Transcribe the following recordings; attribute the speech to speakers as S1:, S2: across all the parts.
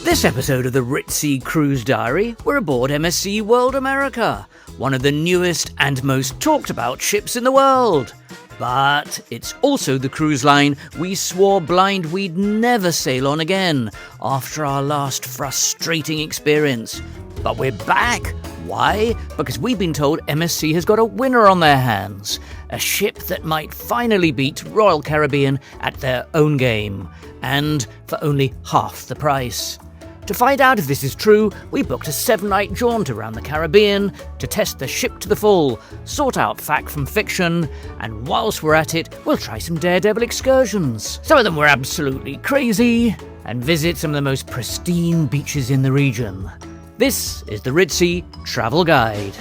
S1: This episode of the Ritzy Cruise Diary, we're aboard MSC World America, one of the newest and most talked about ships in the world. But it's also the cruise line we swore blind we'd never sail on again after our last frustrating experience. But we're back. Why? Because we've been told MSC has got a winner on their hands. A ship that might finally beat Royal Caribbean at their own game. And for only half the price. To find out if this is true, we booked a 7-night jaunt around the Caribbean to test the ship to the full, sort out fact from fiction, and whilst we're at it, we'll try some daredevil excursions. Some of them were absolutely crazy, and visit some of the most pristine beaches in the region. This is the Ritzy Travel Guide.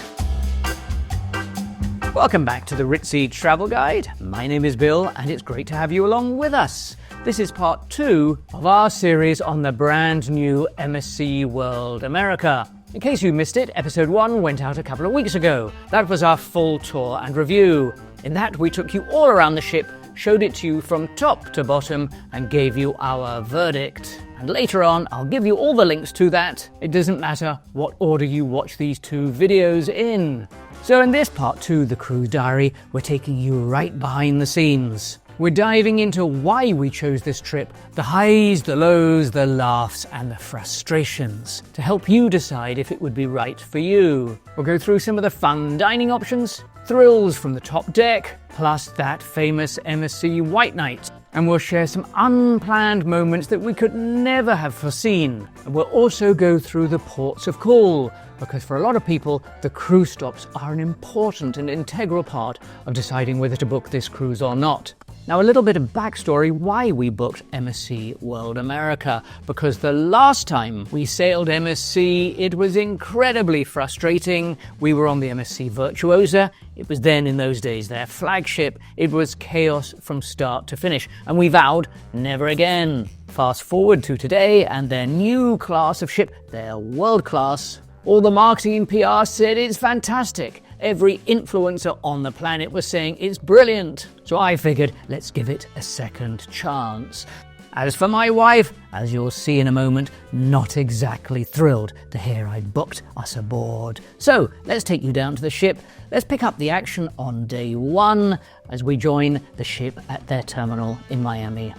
S1: Welcome back to the Ritzy Travel Guide. My name is Bill, and it's great to have you along with us. This is part 2 of our series on the brand new MSC World America. In case you missed it, episode 1 went out a couple of weeks ago. That was our full tour and review. In that, we took you all around the ship, showed it to you from top to bottom, and gave you our verdict. And later on, I'll give you all the links to that. It doesn't matter what order you watch these 2 videos in. So in this part 2, the Cruise Diary, we're taking you right behind the scenes. We're diving into why we chose this trip, the highs, the lows, the laughs, and the frustrations, to help you decide if it would be right for you. We'll go through some of the fun dining options, thrills from the top deck, plus that famous MSC White Night. And we'll share some unplanned moments that we could never have foreseen. And we'll also go through the ports of call, because for a lot of people, the cruise stops are an important and integral part of deciding whether to book this cruise or not. Now, a little bit of backstory why we booked MSC World America, because the last time we sailed MSC, it was incredibly frustrating. We were on the MSC Virtuosa. It was then, in those days, their flagship. It was chaos from start to finish, and we vowed never again. Fast forward to today, and their new class of ship, their world class. All the marketing and PR said it's fantastic. Every influencer on the planet was saying it's brilliant. So I figured, let's give it a second chance. As for my wife, as you'll see in a moment, not exactly thrilled to hear I'd booked us aboard. So let's take you down to the ship. Let's pick up the action on day 1 as we join the ship at their terminal in Miami.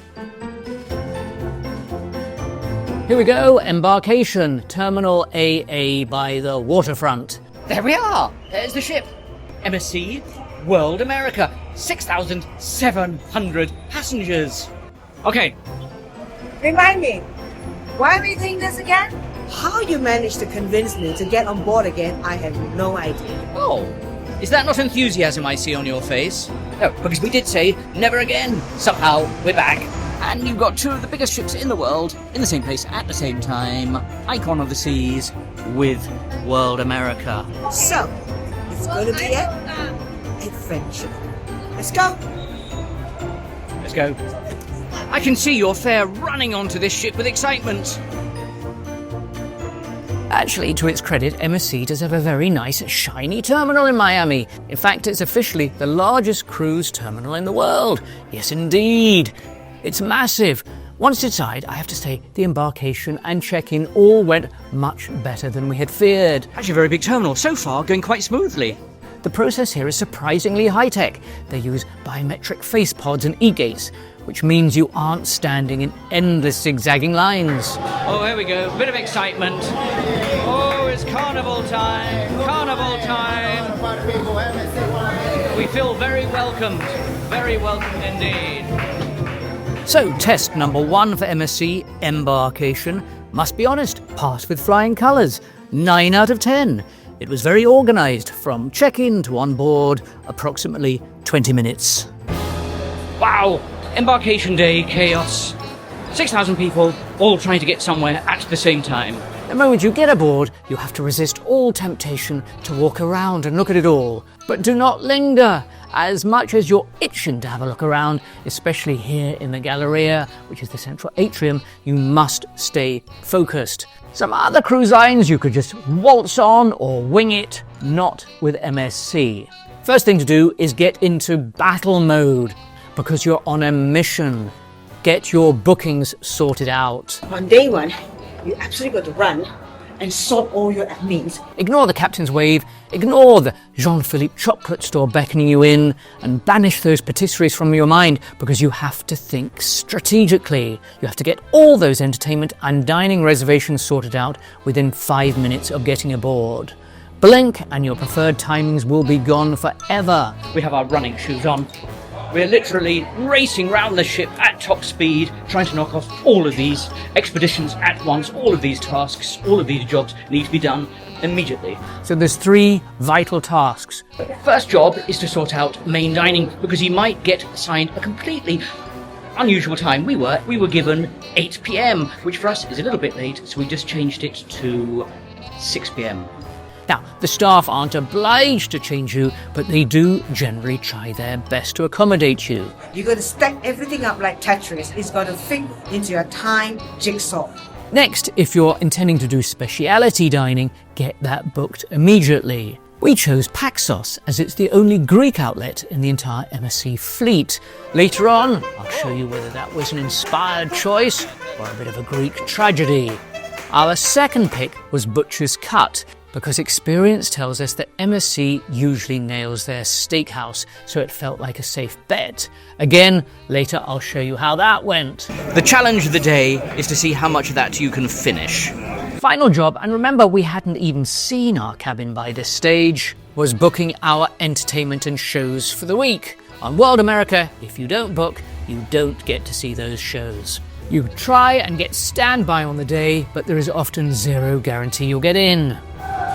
S1: Here we go, Embarkation, Terminal AA by the waterfront. There we are! There's the ship. MSC World America. 6,700 passengers. Okay.
S2: Remind me, why are we doing this again? How you managed to convince me to get on board again, I have no idea.
S1: Oh, is that not enthusiasm I see on your face? No, because we did say never again. Somehow, we're back. And you've got 2 of the biggest ships in the world in the same place at the same time. Icon of the seas with World America.
S2: So, it's going to be an adventure. Let's go.
S1: Let's go. I can see your fare running onto this ship with excitement. Actually, to its credit, MSC does have a very nice, shiny terminal in Miami. In fact, it's officially the largest cruise terminal in the world. Yes, indeed. It's massive. Once inside, I have to say, the embarkation and check-in all went much better than we had feared. Actually a very big terminal. So far, going quite smoothly. The process here is surprisingly high-tech. They use biometric face pods and e-gates, which means you aren't standing in endless zigzagging lines. Oh, here we go. Bit of excitement. Oh, it's carnival time. Carnival time. We feel very welcomed. Very welcomed indeed. So, test number 1 for MSC, Embarkation. Must be honest, passed with flying colours. 9 out of 10. It was very organised, from check-in to onboard, approximately 20 minutes. Wow! Embarkation day chaos. 6,000 people, all trying to get somewhere at the same time. The moment you get aboard, you have to resist all temptation to walk around and look at it all. But do not linger. As much as you're itching to have a look around, especially here in the Galleria, which is the central atrium, you must stay focused. Some other cruise lines you could just waltz on or wing it, not with MSC. First thing to do is get into battle mode, because you're on a mission. Get your bookings sorted out.
S2: On day one, you absolutely got to run and sort all your admins.
S1: Ignore the captain's wave, ignore the Jean-Philippe chocolate store beckoning you in, and banish those patisseries from your mind, because you have to think strategically. You have to get all those entertainment and dining reservations sorted out within 5 minutes of getting aboard. Blink and your preferred timings will be gone forever. We have our running shoes on. We're literally racing round the ship at top speed, trying to knock off all of these expeditions at once. All of these tasks, all of these jobs need to be done immediately. So there's 3 vital tasks. First job is to sort out main dining, because you might get assigned a completely unusual time. We were given 8 p.m, which for us is a little bit late, so we just changed it to 6 p.m. Now, the staff aren't obliged to change you, but they do generally try their best to accommodate you.
S2: You're going to stack everything up like Tetris. It's going to fit into your time jigsaw.
S1: Next, if you're intending to do speciality dining, get that booked immediately. We chose Paxos as it's the only Greek outlet in the entire MSC fleet. Later on, I'll show you whether that was an inspired choice or a bit of a Greek tragedy. Our second pick was Butcher's Cut, because experience tells us that MSC usually nails their steakhouse, so it felt like a safe bet. Again, later I'll show you how that went. The challenge of the day is to see how much of that you can finish. Final job, and remember we hadn't even seen our cabin by this stage, was booking our entertainment and shows for the week. On World America, if you don't book, you don't get to see those shows. You try and get standby on the day, but there is often zero guarantee you'll get in.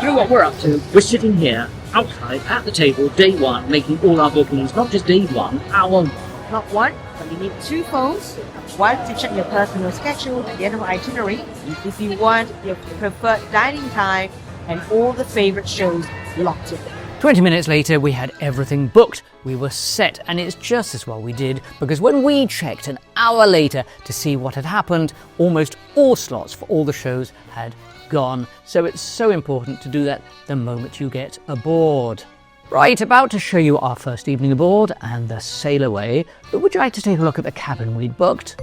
S1: You know what we're up to? We're sitting here, outside, at the table, day one, making all our bookings, not just day one, our...
S2: Not one, but you need 2 phones. One to check your personal schedule at the end of itinerary. If you want your preferred dining time and all the favorite shows locked in.
S1: 20 minutes later, we had everything booked. We were set, and it's just as well we did, because when we checked an hour later to see what had happened, almost all slots for all the shows had gone. So it's so important to do that the moment you get aboard. Right, about to show you our first evening aboard and the Sailaway, but would you like to take a look at the cabin we'd booked?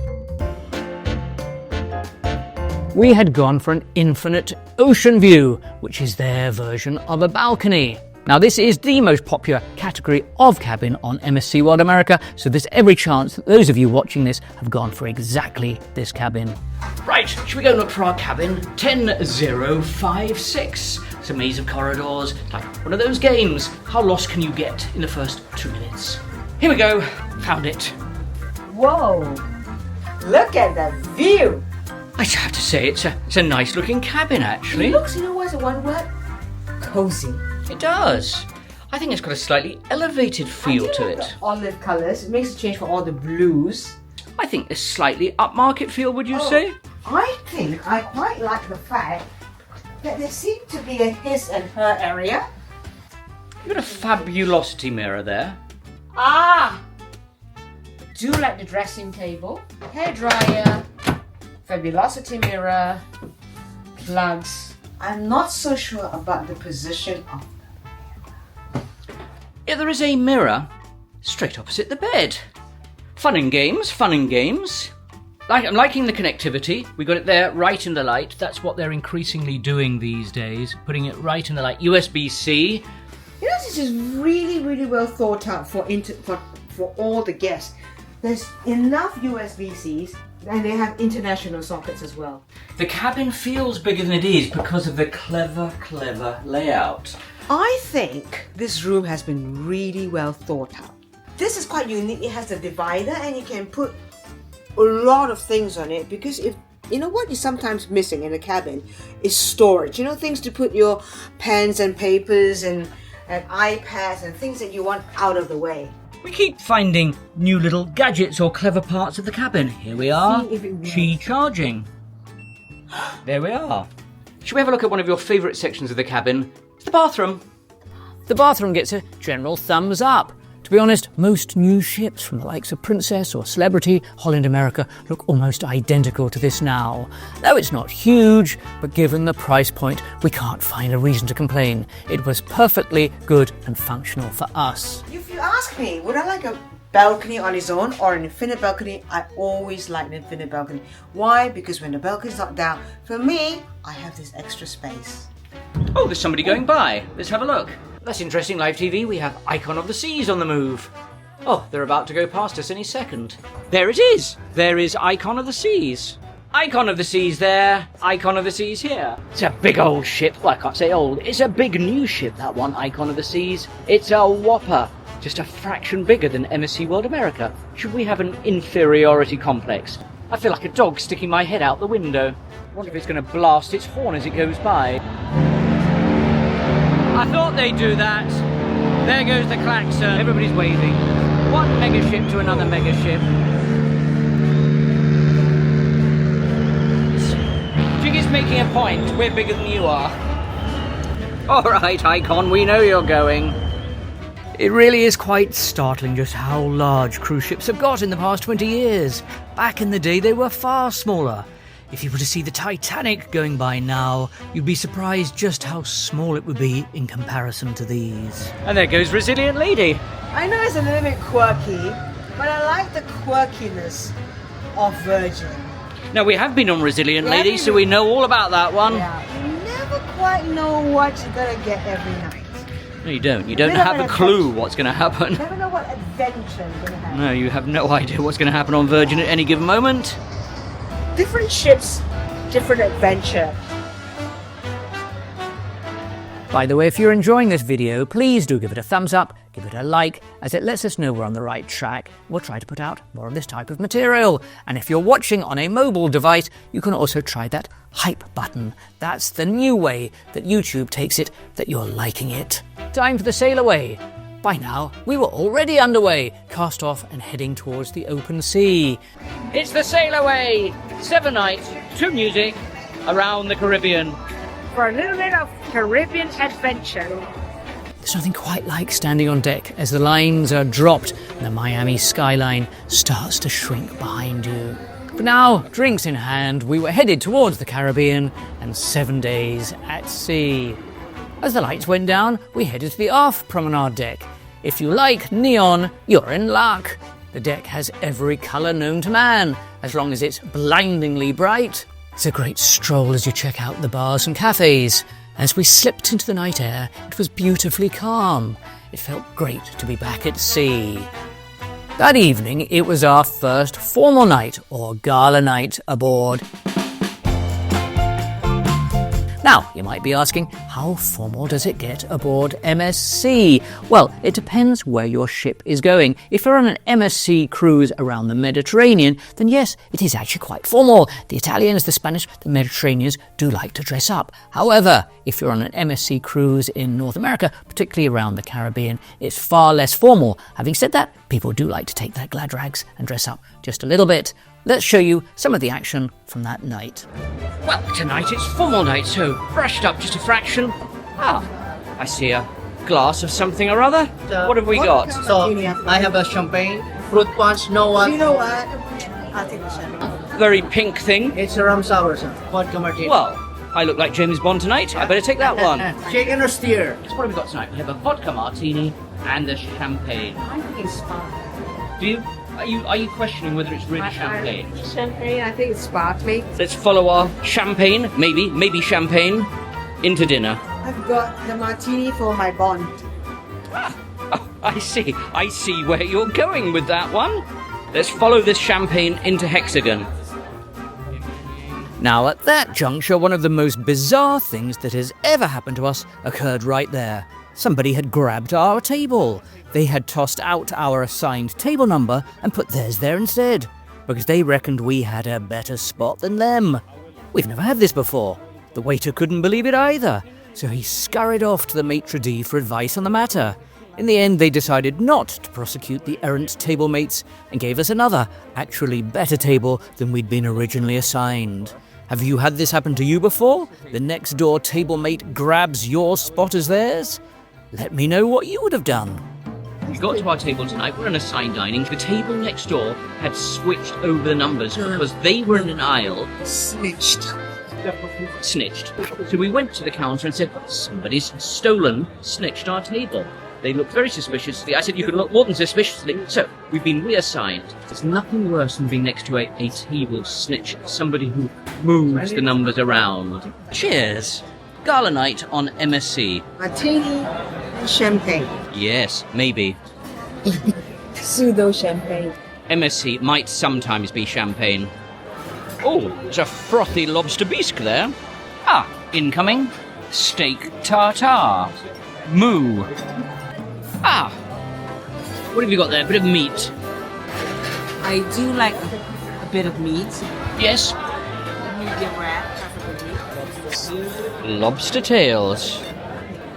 S1: We had gone for an infinite ocean view, which is their version of a balcony. Now, this is the most popular category of cabin on MSC World America, so there's every chance that those of you watching this have gone for exactly this cabin. Right, should we go look for our cabin? 10056. It's a maze of corridors, like one of those games. How lost can you get in the first 2 minutes? Here we go, found it.
S2: Whoa, look at that view.
S1: I have to say, it's a nice looking cabin, actually.
S2: It looks, you know what's the one word? Cozy.
S1: It does. I think it's got a slightly elevated feel to it.
S2: Olive colours. It makes a change from all the blues.
S1: I think this slightly upmarket feel, would you say?
S2: I think I quite like the fact that there seems to be a his and her area.
S1: You've got a fabulosity mirror there.
S2: Ah! Do like the dressing table, hairdryer, fabulosity mirror, plugs. I'm not so sure about the position of...
S1: Yeah, there is a mirror straight opposite the bed. Fun and games, fun and games. I'm liking the connectivity. We got it there right in the light. That's what they're increasingly doing these days, putting it right in the light. USB-C.
S2: You know, this is really, really well thought out for all the guests. There's enough USB-Cs and they have international sockets as well.
S1: The cabin feels bigger than it is because of the clever layout.
S2: I think this room has been really well thought out. This is quite unique. It has the divider and you can put a lot of things on it, because if you know what is sometimes missing in a cabin is storage. You know, things to put your pens and papers and iPads and things that you want out of the way.
S1: We keep finding new little gadgets or clever parts of the cabin. Here we are, Qi charging. There we are. Should we have a look at one of your favourite sections of the cabin? It's the bathroom. The bathroom gets a general thumbs up. To be honest, most new ships from the likes of Princess or Celebrity, Holland America, look almost identical to this now. Though it's not huge, but given the price point, we can't find a reason to complain. It was perfectly good and functional for us.
S2: If you ask me, would I like a balcony on its own or an infinite balcony, I always like an infinite balcony. Why? Because when the balcony is not down, for me, I have this extra space.
S1: Oh, there's somebody going by. Let's have a look. That's interesting, live TV. We have Icon of the Seas on the move. Oh, they're about to go past us any second. There it is. There is Icon of the Seas. Icon of the Seas there. Icon of the Seas here. It's a big old ship. Well, I can't say old. It's a big new ship, that one, Icon of the Seas. It's a whopper. Just a fraction bigger than MSC World America. Should we have an inferiority complex? I feel like a dog sticking my head out the window. I wonder if it's going to blast its horn as it goes by. I thought they'd do that. There goes the klaxon. Everybody's waving. One megaship to another megaship. Jiggy's making a point. We're bigger than you are. All right, Icon, we know you're going. It really is quite startling just how large cruise ships have got in the past 20 years. Back in the day, they were far smaller. If you were to see the Titanic going by now, you'd be surprised just how small it would be in comparison to these. And there goes Resilient Lady.
S2: I know it's a little bit quirky, but I like the quirkiness of Virgin.
S1: Now, we have been on Resilient Lady, so we know all about that one.
S2: Yeah, you never quite know what you're going to get every night.
S1: No, you don't. You don't have a clue what's going to happen.
S2: You never know what adventure you're going to have.
S1: No, you have no idea what's going to happen on Virgin at any given moment.
S2: Different ships, different adventure.
S1: By the way, if you're enjoying this video, please do give it a thumbs up, give it a like, as it lets us know we're on the right track. We'll try to put out more of this type of material. And if you're watching on a mobile device, you can also try that hype button. That's the new way that YouTube takes it that you're liking it. Time for the Sailaway. By now, we were already underway, cast off and heading towards the open sea. It's the Sailaway! 7 nights, 2 music, around the Caribbean.
S3: For a little bit of Caribbean adventure.
S1: There's nothing quite like standing on deck as the lines are dropped and the Miami skyline starts to shrink behind you. But now, drinks in hand, we were headed towards the Caribbean and 7 days at sea. As the lights went down, we headed to the aft promenade deck. If you like neon, you're in luck. The deck has every colour known to man, as long as it's blindingly bright. It's a great stroll as you check out the bars and cafes. As we slipped into the night air, it was beautifully calm. It felt great to be back at sea. That evening, it was our first formal night, or gala night, aboard. Now, you might be asking, how formal does it get aboard MSC? Well, it depends where your ship is going. If you're on an MSC cruise around the Mediterranean, then yes, it is actually quite formal. The Italians, the Spanish, the Mediterraneans do like to dress up. However, if you're on an MSC cruise in North America, particularly around the Caribbean, it's far less formal. Having said that, people do like to take their glad rags and dress up just a little bit. Let's show you some of the action from that night. Well, tonight it's formal night, so brushed up just a fraction. Ah, I see a glass of something or other. What have we got?
S4: So I have a champagne, fruit punch, no one.
S2: You know what? I'll take the champagne.
S1: Very pink thing.
S4: It's a rum sour, sir. Vodka martini.
S1: Well, I look like James Bond tonight. I better take that one.
S4: Shaken or steer?
S1: So what have we got tonight? We have a vodka martini and a champagne.
S2: I think it's fine.
S1: Do you? Are you questioning whether it's really champagne?
S2: Champagne, I think it's sparkling.
S1: Let's follow our champagne, maybe champagne, into dinner.
S2: I've got the martini for my bond.
S1: Oh, I see where you're going with that one. Let's follow this champagne into Hexagon. Now, at that juncture, one of the most bizarre things that has ever happened to us occurred right there. Somebody had grabbed our table. They had tossed out our assigned table number and put theirs there instead, because they reckoned we had a better spot than them. We've never had this before. The waiter couldn't believe it either, so he scurried off to the maitre d' for advice on the matter. In the end, they decided not to prosecute the errant table mates and gave us another, actually better table than we'd been originally assigned. Have you had this happen to you before? The next door table mate grabs your spot as theirs? Let me know what you would have done. We got to our table tonight, we're in assigned dining. The table next door had switched over the numbers because they were in an aisle.
S2: Snitched.
S1: So we went to the counter and said, somebody's snitched our table. They looked very suspiciously. I said you could look more than suspiciously. So, we've been reassigned. There's nothing worse than being next to a table snitch, somebody who moves the numbers around. Cheers! Gala night on MSC.
S2: Martini and champagne.
S1: Yes, maybe.
S3: Pseudo champagne.
S1: MSC might sometimes be champagne. Oh, there's a frothy lobster bisque there. Ah, incoming. Steak tartare. Moo. Ah. What have you got there? A bit of meat.
S2: I do like a bit of meat.
S1: Yes.
S2: Medium rare, preferably.
S1: Lobster tails.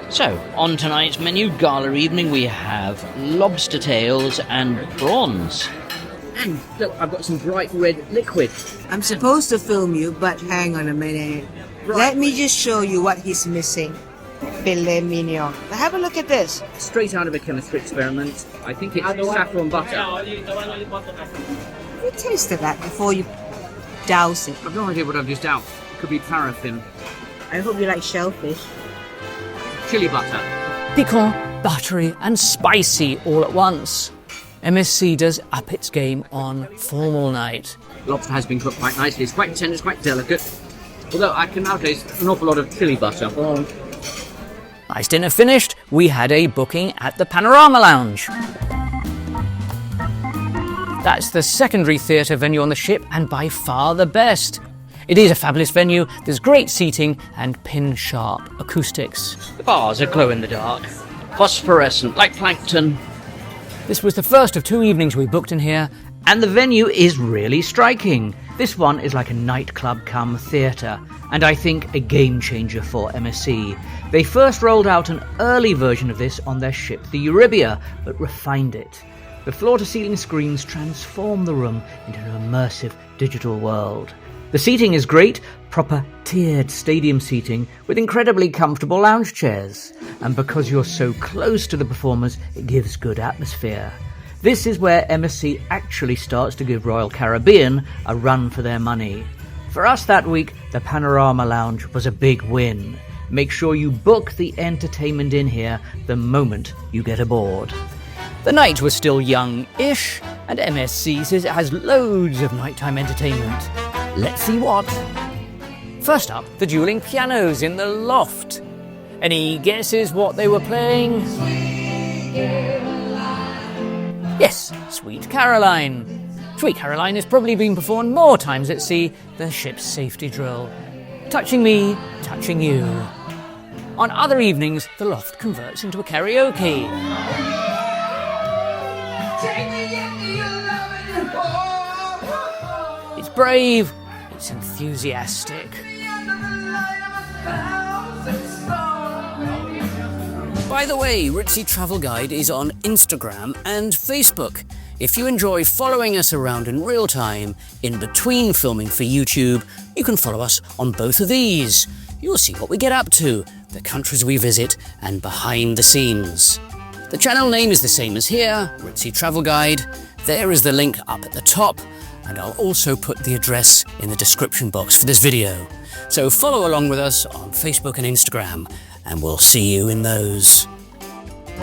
S1: So, on tonight's menu, gala evening, we have lobster tails and prawns. And look, I've got some bright red liquid.
S2: I'm supposed to film you, but hang on a minute. Let me just show you what he's missing. Filet mignon. Now have a look at this.
S1: Straight out of a chemistry experiment. I think it's saffron butter.
S2: You tasted that before you douse it.
S1: I've no idea what I've just doused. It could be paraffin.
S2: I hope you like shellfish.
S1: Chili butter. Piquant, buttery and spicy all at once. MSC does up its game on formal night. Lobster has been cooked quite nicely. It's quite tender, it's quite delicate. Although I can now taste an awful lot of chili butter. Nice dinner finished, we had a booking at the Panorama Lounge. That's the secondary theatre venue on the ship and by far the best. It is a fabulous venue, there's great seating and pin-sharp acoustics. The bars are glow-in-the-dark, phosphorescent like plankton. This was the first of 2 evenings we booked in here, and the venue is really striking. This one is like a nightclub come theatre, and I think a game changer for MSC. They first rolled out an early version of this on their ship, the Eurybia, but refined it. The floor-to-ceiling screens transform the room into an immersive digital world. The seating is great, proper tiered stadium seating with incredibly comfortable lounge chairs. And because you're so close to the performers, it gives good atmosphere. This is where MSC actually starts to give Royal Caribbean a run for their money. For us that week, the Panorama Lounge was a big win. Make sure you book the entertainment in here the moment you get aboard. The night was still young-ish, and MSC says it has loads of nighttime entertainment. Let's see what. First up, the dueling pianos in the loft. Any guesses what they were playing? Yes, Sweet Caroline. Sweet Caroline has probably been performed more times at sea than the ship's safety drill. Touching me, touching you. On other evenings, the loft converts into a karaoke. It's brave, it's enthusiastic. By the way, Ritzy Travel Guide is on Instagram and Facebook. If you enjoy following us around in real time, in between filming for YouTube, you can follow us on both of these. You'll see what we get up to, the countries we visit, and behind the scenes. The channel name is the same as here, Ritzy Travel Guide. There is the link up at the top, and I'll also put the address in the description box for this video. So follow along with us on Facebook and Instagram, and we'll see you in those.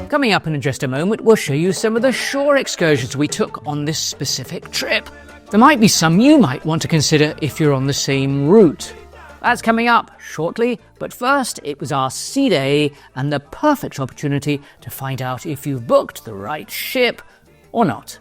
S1: Coming up in just a moment, we'll show you some of the shore excursions we took on this specific trip. There might be some you might want to consider if you're on the same route. That's coming up shortly, but first it was our sea day and the perfect opportunity to find out if you've booked the right ship or not.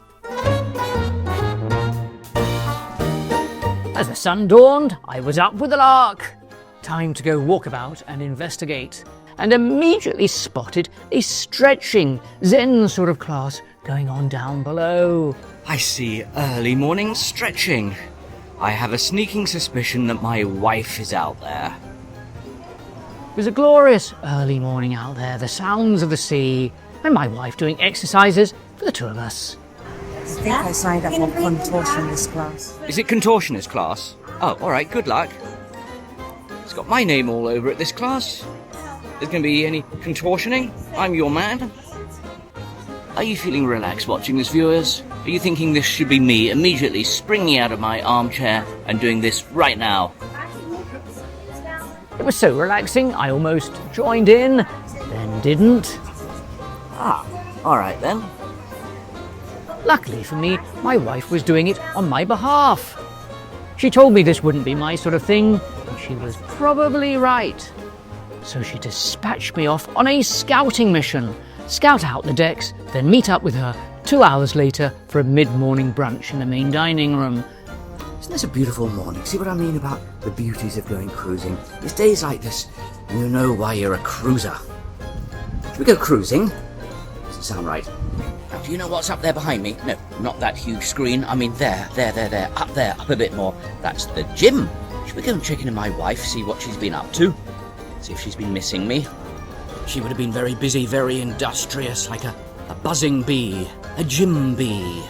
S1: As the sun dawned, I was up with a lark. Time to go walk about and investigate, and immediately spotted a stretching Zen sort of class going on down below. I see early morning stretching. I have a sneaking suspicion that my wife is out there. It was a glorious early morning out there, the sounds of the sea, and my wife doing exercises for the two of us.
S2: I think I signed up for contortionist class.
S1: Is it contortionist class? Oh, alright, good luck. It's got my name all over it, this class. There's going to be any contortioning? I'm your man. Are you feeling relaxed watching this, viewers? Are you thinking this should be me immediately springing out of my armchair and doing this right now? It was so relaxing, I almost joined in, then didn't. Ah, alright then. Luckily for me, my wife was doing it on my behalf. She told me this wouldn't be my sort of thing, and she was probably right. So she dispatched me off on a scouting mission. Scout out the decks, then meet up with her 2 hours later for a mid-morning brunch in the main dining room.
S5: Isn't this a beautiful morning? See what I mean about the beauties of going cruising? It's days like this, you know why you're a cruiser. Should we go cruising? Doesn't sound right. Now, do you know what's up there behind me? No, not that huge screen. I mean there, up a bit more. That's the gym. Should we go and check in on my wife, see what she's been up to? See if she's been missing me. She would have been very busy, very industrious, like a buzzing bee, a gym bee.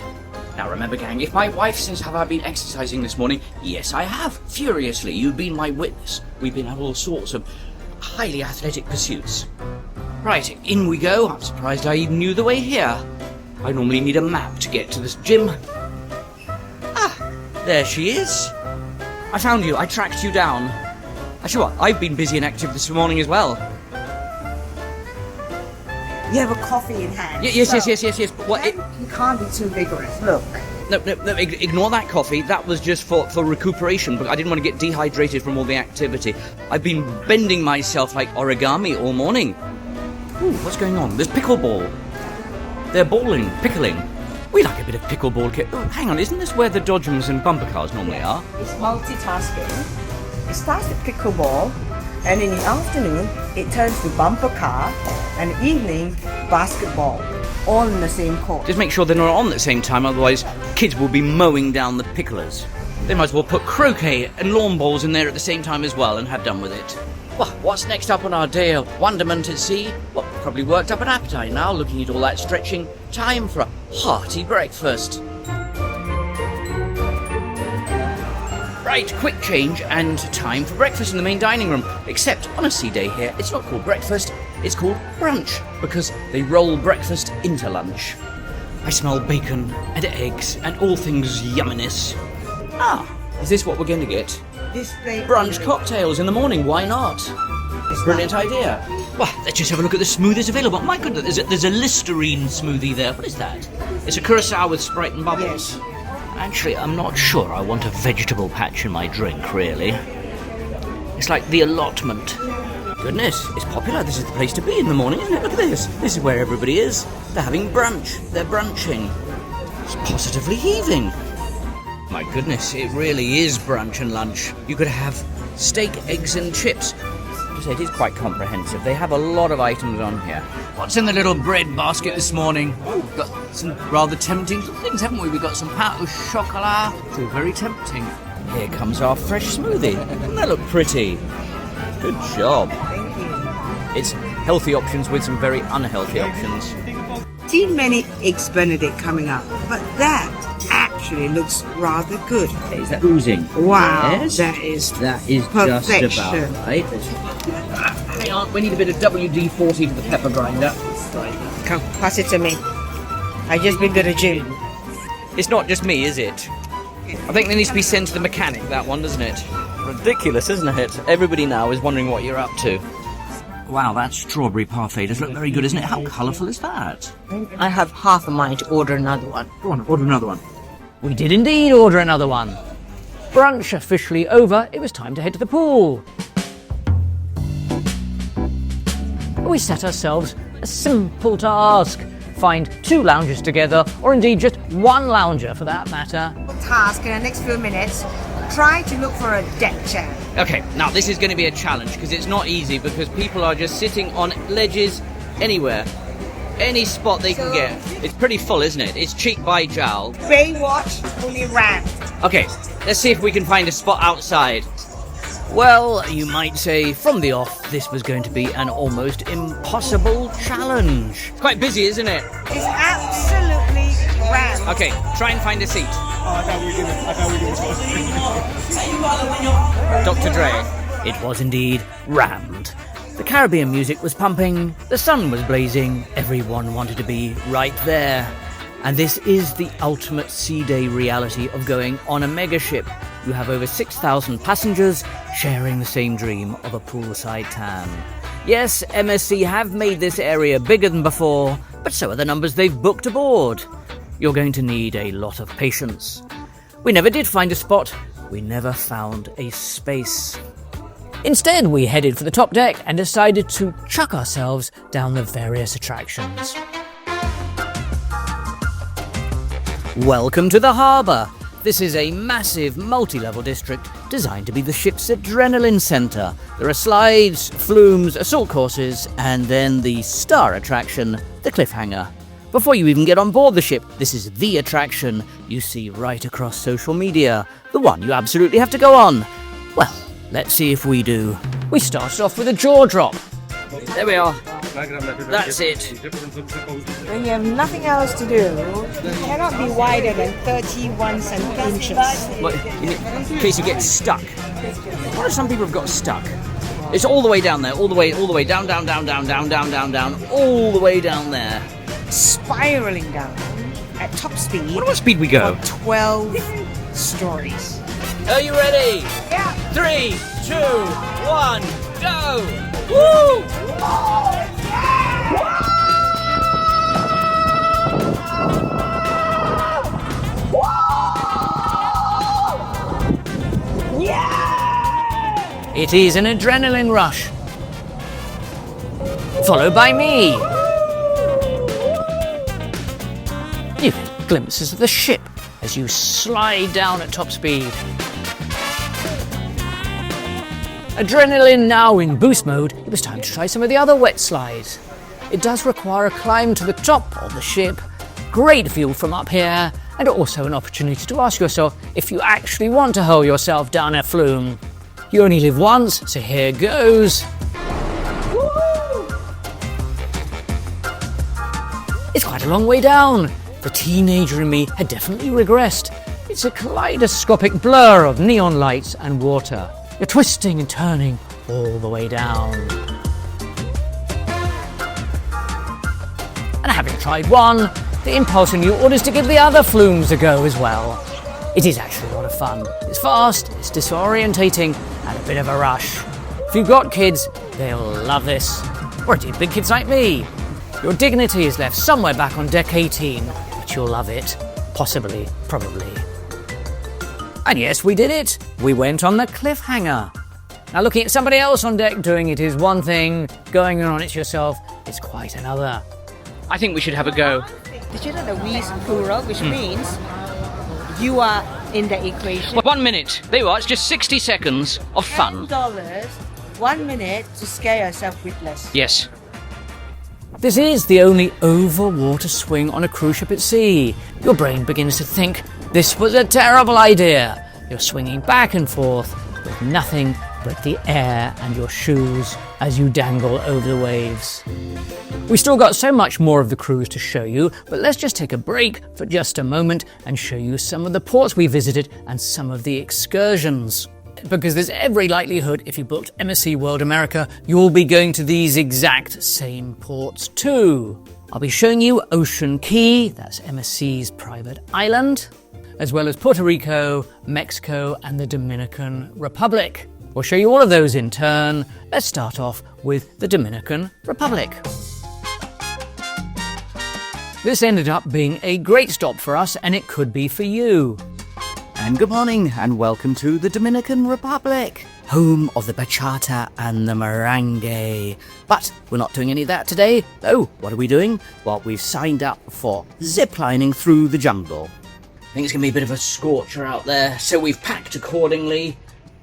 S5: Now remember, gang, if my wife says, have I been exercising this morning? Yes, I have. Furiously. You've been my witness. We've been at all sorts of highly athletic pursuits. Right, in we go. I'm surprised I even knew the way here. I normally need a map to get to this gym. Ah, there she is. I found you. I tracked you down. Actually, what? I've been busy and active this morning as well.
S2: You have a coffee in hand.
S5: Yes. What?
S2: You can't be too vigorous. Look.
S5: No, ignore that coffee. That was just for recuperation, but I didn't want to get dehydrated from all the activity. I've been bending myself like origami all morning. Ooh, what's going on? There's pickleball. They're balling, pickling. We like a bit of pickleball kit. Oh, hang on, isn't this where the dodgems and bumper cars normally are?
S2: It's multitasking. It starts with pickleball, and in the afternoon, it turns to bumper car, and evening, basketball. All in the same court.
S5: Just make sure they're not on at the same time, otherwise kids will be mowing down the picklers. They might as well put croquet and lawn bowls in there at the same time as well and have done with it. Well, what's next up on our day of wonderment at sea? Well, probably worked up an appetite now, looking at all that stretching. Time for a hearty breakfast. Right, quick change and time for breakfast in the main dining room. Except on a sea day here, it's not called breakfast, it's called brunch, because they roll breakfast into lunch. I smell bacon and eggs and all things yumminess. Ah, is this what we're going to get? Brunch cocktails in the morning, why not? Brilliant idea. Well, let's just have a look at the smoothies available. My goodness, there's a Listerine smoothie there. What is that? It's a curacao with Sprite and bubbles.
S2: Yes.
S5: Actually, I'm not sure I want a vegetable patch in my drink, really. It's like the allotment. Goodness, it's popular. This is the place to be in the morning, isn't it? Look at this. This is where everybody is. They're having brunch. They're brunching. It's positively heaving. My goodness, it really is brunch and lunch. You could have steak, eggs and chips. It is quite comprehensive. They have a lot of items on here. What's in the little bread basket this morning? Oh, we've got some rather tempting things, haven't we? We've got some pâte au chocolat. It's all very tempting. Here comes our fresh smoothie. Doesn't that look pretty? Good job.
S2: Thank you.
S5: It's healthy options with some very unhealthy options.
S2: Seen many eggs Benedict coming up, but that actually looks rather good.
S5: Is that oozing?
S2: Wow,
S5: Yes.
S2: that is
S5: just
S2: perfection.
S5: about right. Hang on, we need a bit of WD-40 for the pepper grinder.
S2: Come, pass it to me. I just been to the gym.
S5: It's not just me, is it? I think there needs to be sent to the mechanic, that one, doesn't it? Ridiculous, isn't it? Everybody now is wondering what you're up to. Wow, that strawberry parfait does look very good, isn't it? How colourful is that?
S2: I have half a mind to order another one.
S5: Go on, order another one.
S1: We did indeed order another one. Brunch officially over, it was time to head to the pool. We set ourselves a simple task. Find 2 loungers together, or indeed just 1 lounger for that matter.
S2: Task in the next few minutes. Try to look for a deck chair.
S5: Okay, now this is going to be a challenge because it's not easy because people are just sitting on ledges anywhere. Any spot they can get. It's pretty full, isn't it? It's cheap by jowl.
S2: Baywatch, fully rammed.
S5: Okay, let's see if we can find a spot outside. Well, you might say from the off, this was going to be an almost impossible challenge. Quite busy, isn't it?
S2: It's absolutely rammed.
S5: Okay, try and find a seat. Dr. Dre. It was indeed rammed. The Caribbean music was pumping, the sun was blazing, everyone wanted to be right there. And this is the ultimate sea day reality of going on a megaship. You have over 6,000 passengers sharing the same dream of a poolside tan. Yes, MSC have made this area bigger than before,
S1: but so are the numbers they've booked aboard. You're going to need a lot of patience. We never did find a spot. We never found a space. Instead, we headed for the top deck and decided to chuck ourselves down the various attractions. Welcome to the harbour. This is a massive multi-level district designed to be the ship's adrenaline centre. There are slides, flumes, assault courses, and then the star attraction, the Cliffhanger. Before you even get on board the ship, this is the attraction you see right across social media. The one you absolutely have to go on. Well, let's see if we do. We started off with a jaw drop. There we are. That's it.
S3: When you have nothing else to do, it cannot be wider than 31 inches.
S1: But in case you get stuck. What if some people have got stuck? It's all the way down there, all the way down, all the way down there.
S3: Spiraling down at top speed.
S1: What speed we go?
S3: For 12 stories.
S1: Are you ready?
S3: Yeah.
S1: 3, 2, 1, go! Woo! It is an adrenaline rush, followed by me. You get glimpses of the ship as you slide down at top speed. Adrenaline now in boost mode, it was time to try some of the other wet slides. It does require a climb to the top of the ship, great view from up here, and also an opportunity to ask yourself if you actually want to hurl yourself down a flume. You only live once, so here goes. Woo! It's quite a long way down. The teenager in me had definitely regressed. It's a kaleidoscopic blur of neon lights and water. You're twisting and turning all the way down. And having tried one, the impulse in you orders to give the other flumes a go as well. It is actually a lot of fun. It's fast, it's disorientating, and a bit of a rush. If you've got kids, they'll love this. Or indeed big kids like me. Your dignity is left somewhere back on deck 18, but you'll love it. Possibly, probably. And yes, we did it. We went on the Cliffhanger. Now looking at somebody else on deck doing it is one thing, going on it yourself is quite another. I think we should have a go.
S3: Did you know the we is plural, which means you are in the equation?
S1: Well, 1 minute. There you are. It's just 60 seconds of fun.
S3: $10, 1 minute to scare yourself witless.
S1: Yes. This is the only over-water swing on a cruise ship at sea. Your brain begins to think, this was a terrible idea. You're swinging back and forth with nothing but the air and your shoes as you dangle over the waves. We still got so much more of the cruise to show you, but let's just take a break for just a moment and show you some of the ports we visited and some of the excursions. Because there's every likelihood if you booked MSC World America, you'll be going to these exact same ports too. I'll be showing you Ocean Cay, that's MSC's private island, as well as Puerto Rico, Mexico, and the Dominican Republic. We'll show you all of those in turn. Let's start off with the Dominican Republic. This ended up being a great stop for us, and it could be for you. And good morning, and welcome to the Dominican Republic, home of the bachata and the merengue. But we're not doing any of that today. Oh, what are we doing? Well, we've signed up for ziplining through the jungle. I think it's going to be a bit of a scorcher out there, so we've packed accordingly.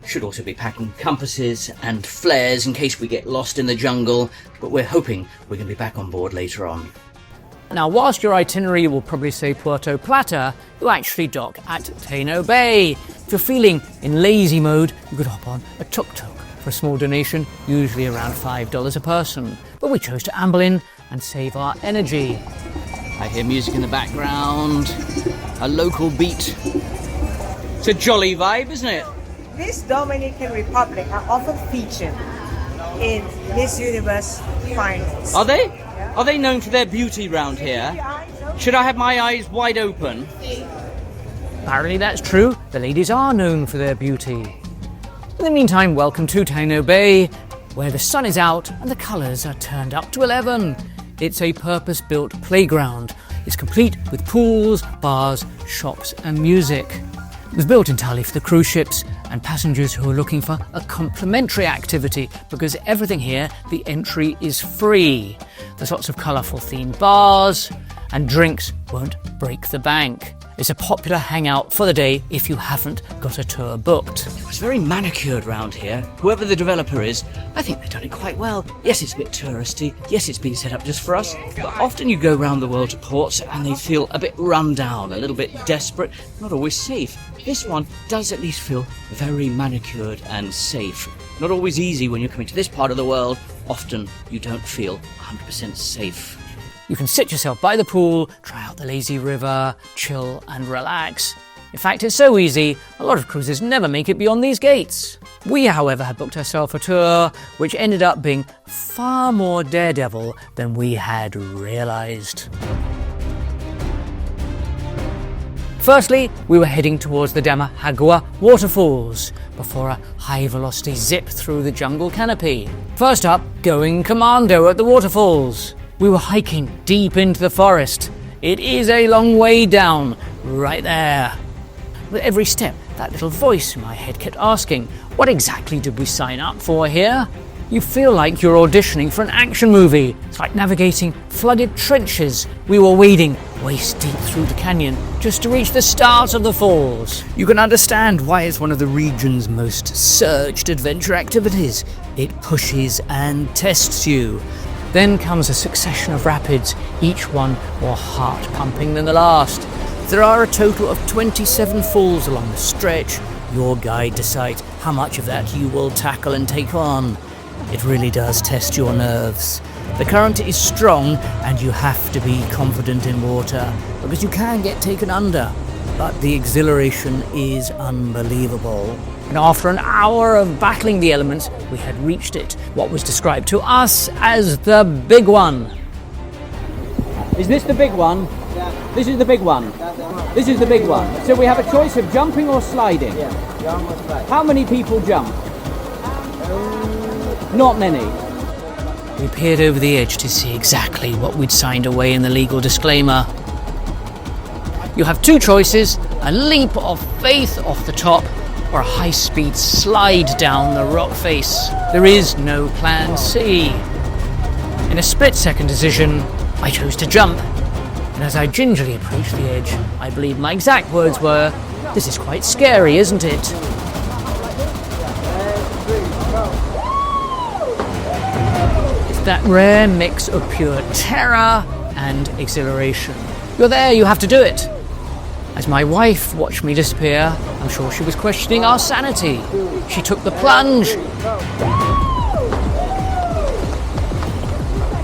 S1: Should also be packing compasses and flares in case we get lost in the jungle, but we're hoping we're going to be back on board later on. Now, whilst your itinerary will probably say Puerto Plata, you actually dock at Taino Bay. If you're feeling in lazy mode, you could hop on a tuk-tuk for a small donation, usually around $5 a person. But we chose to amble in and save our energy. I hear music in the background, a local beat. It's a jolly vibe, isn't it?
S3: This Dominican Republic are often featured in Miss Universe finals.
S1: Are they? Are they known for their beauty round here? Should I have my eyes wide open? Apparently that's true. The ladies are known for their beauty. In the meantime, welcome to Taino Bay, where the sun is out and the colours are turned up to 11. it's a purpose-built playground. It's complete with pools, bars, shops and music. It was built entirely for the cruise ships and passengers who are looking for a complimentary activity, because everything here, the entry is free. There's lots of colourful themed bars, and drinks won't break the bank. It's a popular hangout for the day if you haven't got a tour booked.
S5: It's very manicured round here. Whoever the developer is, I think they've done it quite well. Yes, it's a bit touristy. Yes, it's been set up just for us. But often you go around the world to ports and they feel a bit run down, a little bit desperate, not always safe. This one does at least feel very manicured and safe. Not always easy when you're coming to this part of the world. Often you don't feel 100% safe.
S1: You can sit yourself by the pool, try out the lazy river, chill and relax. In fact, it's so easy, a lot of cruises never make it beyond these gates. We, however, had booked ourselves a tour which ended up being far more daredevil than we had realised. Firstly, we were heading towards the Damajagua Waterfalls before a high-velocity zip through the jungle canopy. First up, going commando at the waterfalls. We were hiking deep into the forest. It is a long way down, right there. With every step, that little voice in my head kept asking, what exactly did we sign up for here? You feel like you're auditioning for an action movie. It's like navigating flooded trenches. We were wading waist deep through the canyon just to reach the start of the falls. You can understand why it's one of the region's most searched adventure activities. It pushes and tests you. Then comes a succession of rapids, each one more heart-pumping than the last. There are a total of 27 falls along the stretch. Your guide decides how much of that you will tackle and take on. It really does test your nerves. The current is strong and you have to be confident in water, because you can get taken under. But the exhilaration is unbelievable. And after an hour of battling the elements, we had reached it, what was described to us as the big one. Is this the big one?
S4: Yeah.
S1: This is the big one. This is the big one. So we have a choice of jumping or sliding.
S4: Yeah, jump or slide.
S1: How many people jump? Not many. We peered over the edge to see exactly what we'd signed away in the legal disclaimer. You have two choices, a leap of faith off the top, or a high-speed slide down the rock face. There is no plan C. In a split-second decision, I chose to jump. And as I gingerly approached the edge, I believe my exact words were, "This is quite scary, isn't it?" It's that rare mix of pure terror and exhilaration. You're there, you have to do it. As my wife watched me disappear, I'm sure she was questioning our sanity. She took the plunge.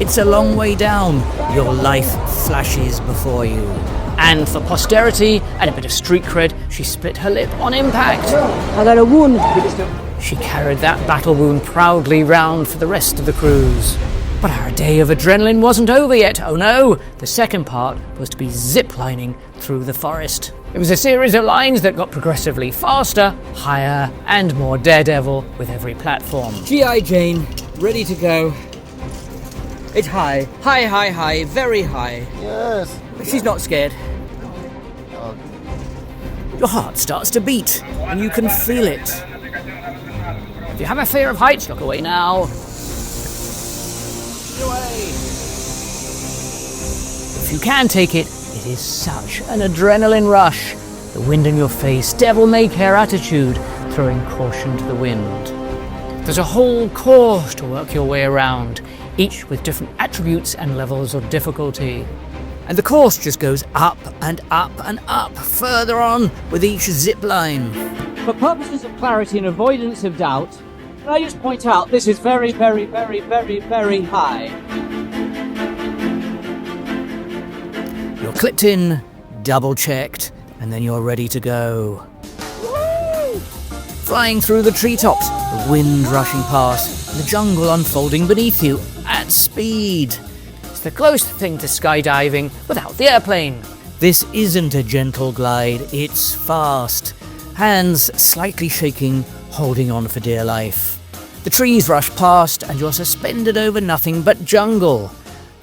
S1: It's a long way down. Your life flashes before you. And for posterity and a bit of street cred, she split her lip on impact. I got a wound. She carried that battle wound proudly round for the rest of the cruise. But our day of adrenaline wasn't over yet. Oh no, the second part was to be ziplining through the forest. It was a series of lines that got progressively faster, higher, and more daredevil with every platform.
S4: G.I. Jane, ready to go. It's high. High, high, high, very high.
S6: Yes.
S4: But she's not scared.
S1: Your heart starts to beat, and you can feel it. If you have a fear of heights, look away now. If you can take it, it is such an adrenaline rush. The wind in your face, devil-may-care attitude, throwing caution to the wind. There's a whole course to work your way around, each with different attributes and levels of difficulty. And the course just goes up and up and up, further on with each zip line. For purposes of clarity and avoidance of doubt, can I just point out this is very, very, very, very, very high. You're clipped in, double-checked, and then you're ready to go. Woo! Flying through the treetops, the wind rushing past, and the jungle unfolding beneath you at speed. It's the closest thing to skydiving without the airplane. This isn't a gentle glide, it's fast. Hands slightly shaking, holding on for dear life. The trees rush past and you're suspended over nothing but jungle.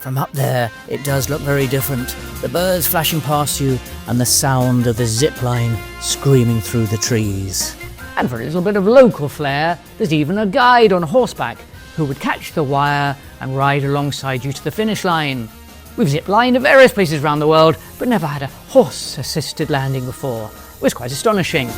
S1: From up there, it does look very different. The birds flashing past you and the sound of the ZipLine screaming through the trees. And for a little bit of local flair, there's even a guide on horseback who would catch the wire and ride alongside you to the finish line. We've ziplined at various places around the world, but never had a horse-assisted landing before. It was quite astonishing.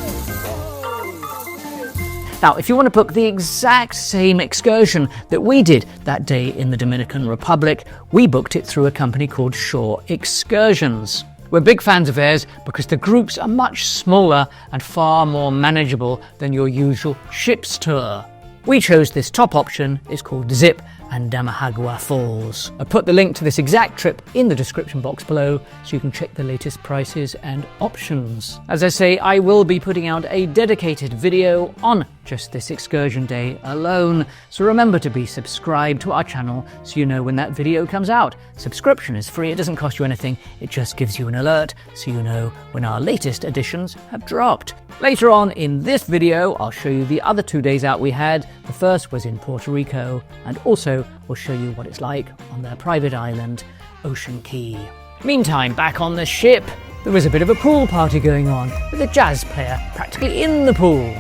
S1: Now, if you want to book the exact same excursion that we did that day in the Dominican Republic, we booked it through a company called Shore Excursions. We're big fans of theirs because the groups are much smaller and far more manageable than your usual ship's tour. We chose this top option. It's called Zip and Damajagua Falls. I put the link to this exact trip in the description box below so you can check the latest prices and options. As I say, I will be putting out a dedicated video on just this excursion day alone, so remember to be subscribed to our channel so you know when that video comes out. Subscription is free, it doesn't cost you anything, it just gives you an alert so you know when our latest editions have dropped. Later on in this video, I'll show you the other 2 days out we had. The first was in Puerto Rico, and also we'll show you what it's like on their private island, Ocean Cay. Meantime, back on the ship, there was a bit of a pool party going on with a jazz player practically in the pool.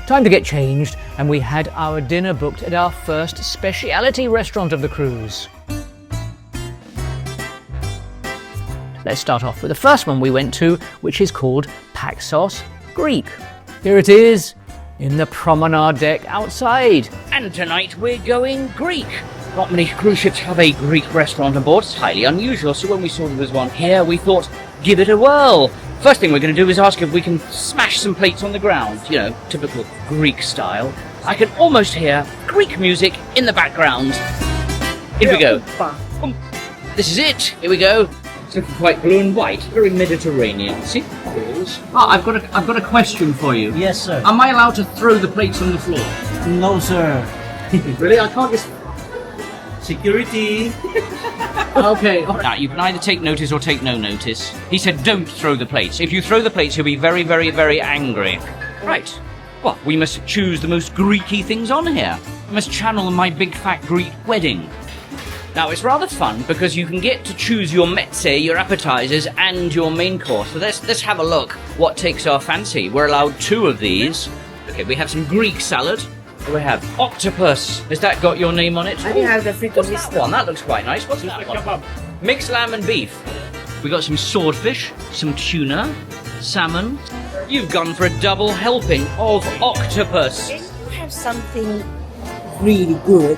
S1: Time to get changed, and we had our dinner booked at our first specialty restaurant of the cruise. Let's start off with the first one we went to, which is called Paxos Greek. Here it is, in the promenade deck outside. And tonight we're going Greek. Not many cruise ships have a Greek restaurant on board. It's highly unusual, so when we saw there was one here, we thought, give it a whirl. First thing we're going to do is ask if we can smash some plates on the ground, you know, typical Greek style. I can almost hear Greek music in the background. Here we go. This is it. Here we go. It's looking quite blue and white, very Mediterranean. See? I've got a question for you.
S6: Yes, sir.
S1: Am I allowed to throw the plates on the floor?
S6: No, sir.
S1: Really? I can't just...
S6: Security.
S1: Okay. Now, you can either take notice or take no notice. He said don't throw the plates. If you throw the plates, he'll be very, very, very angry. Right. Well, we must choose the most Greeky things on here. I must channel my big fat Greek wedding. Now, it's rather fun because you can get to choose your mezze, your appetizers, and your main course. So let's have a look what takes our fancy. We're allowed 2 of these. Okay, we have some Greek salad. We have octopus. Has that got your name on it?
S2: I have the frito
S1: What's that one? That looks quite nice. What's that one? Mixed lamb and beef. We got some swordfish, some tuna, salmon. You've gone for a double helping of octopus.
S2: If you have something really good,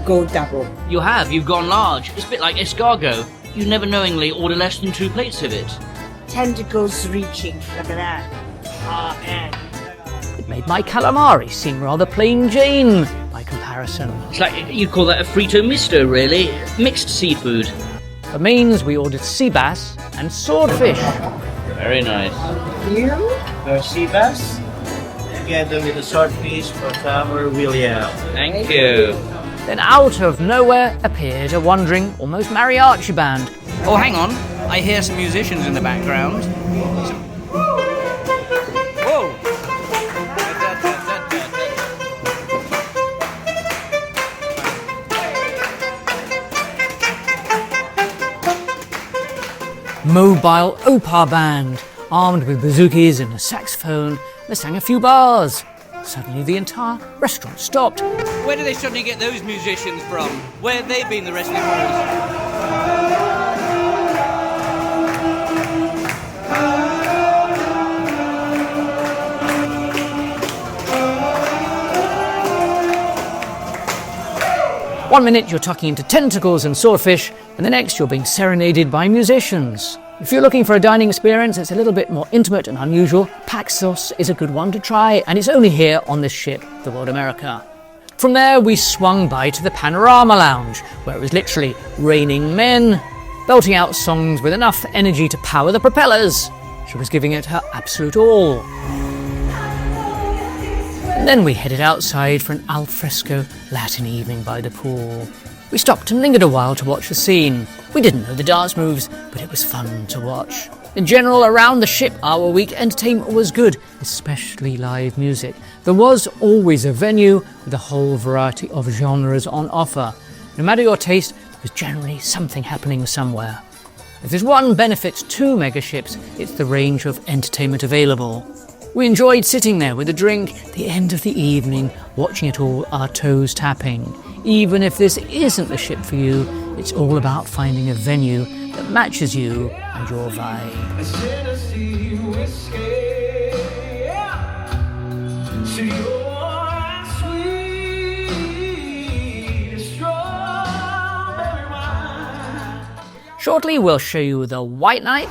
S2: go double.
S1: You have. You've gone large. It's a bit like escargot. You never knowingly order less than 2 plates of it.
S2: Tentacles reaching. Look at that. And
S1: It made my calamari seem rather plain Jane by comparison. It's like you'd call that a frito misto, really. Mixed seafood. For mains, we ordered sea bass and swordfish. Very nice.
S6: The sea bass, together with the swordfish for our William.
S1: Thank you. Then out of nowhere appeared a wandering, almost mariachi band. Oh, hang on. I hear some musicians in the background. Whoa! Mobile opera band, armed with bazookas and a saxophone. They sang a few bars. Suddenly the entire restaurant stopped. Where do they suddenly get those musicians from? Where have they been the rest of the cruise? One minute you're tucking into tentacles and swordfish, and the next you're being serenaded by musicians. If you're looking for a dining experience that's a little bit more intimate and unusual, Paxos is a good one to try, and it's only here on this ship, the World America. From there, we swung by to the Panorama Lounge, where it was literally raining men, belting out songs with enough energy to power the propellers. She was giving it her absolute all. And then we headed outside for an alfresco Latin evening by the pool. We stopped and lingered a while to watch the scene. We didn't know the dance moves, but it was fun to watch. In general, around the ship, our week entertainment was good, especially live music. There was always a venue with a whole variety of genres on offer. No matter your taste, there was generally something happening somewhere. If there's one benefit to megaships, it's the range of entertainment available. We enjoyed sitting there with a drink at the end of the evening, watching it all, our toes tapping. Even if this isn't the ship for you, it's all about finding a venue that matches you and your vibe. Shortly, we'll show you the White Night,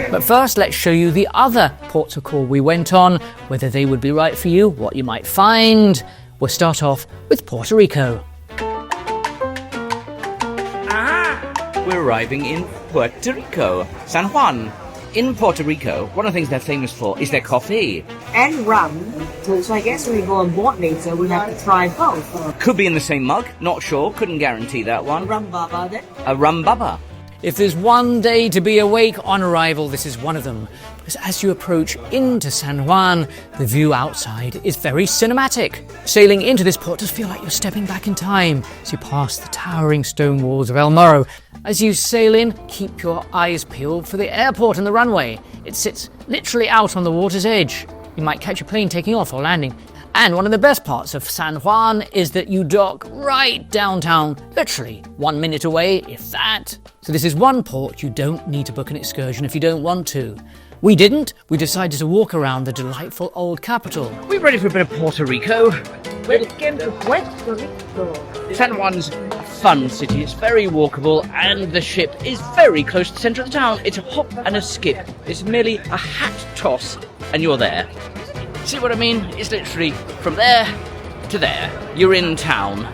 S1: but first, let's show you the other ports of call we went on, whether they would be right for you, what you might find. We'll start off with Puerto Rico.
S5: We're arriving in Puerto Rico, San Juan. In Puerto Rico, one of the things they're famous for is their coffee.
S3: And rum. So I guess when we go on board later, we have to try both.
S5: Could be in the same mug, not sure, couldn't guarantee that one.
S3: Rum baba then.
S5: A rum baba.
S1: If there's one day to be awake on arrival, this is one of them. Because as you approach into San Juan, the view outside is very cinematic. Sailing into this port does feel like you're stepping back in time as you pass the towering stone walls of El Morro. As you sail in, keep your eyes peeled for the airport and the runway. It sits literally out on the water's edge. You might catch a plane taking off or landing. And one of the best parts of San Juan is that you dock right downtown, literally 1 minute away, if that. So this is one port you don't need to book an excursion if you don't want to. We didn't. We decided to walk around the delightful old capital.
S5: We're ready for a bit of Puerto Rico.
S3: Welcome to Puerto Rico.
S5: San Juan's a fun city. It's very walkable, and the ship is very close to the centre of the town. It's a hop and a skip. It's merely a hat toss, and you're there. See what I mean? It's literally from there to there. You're in town.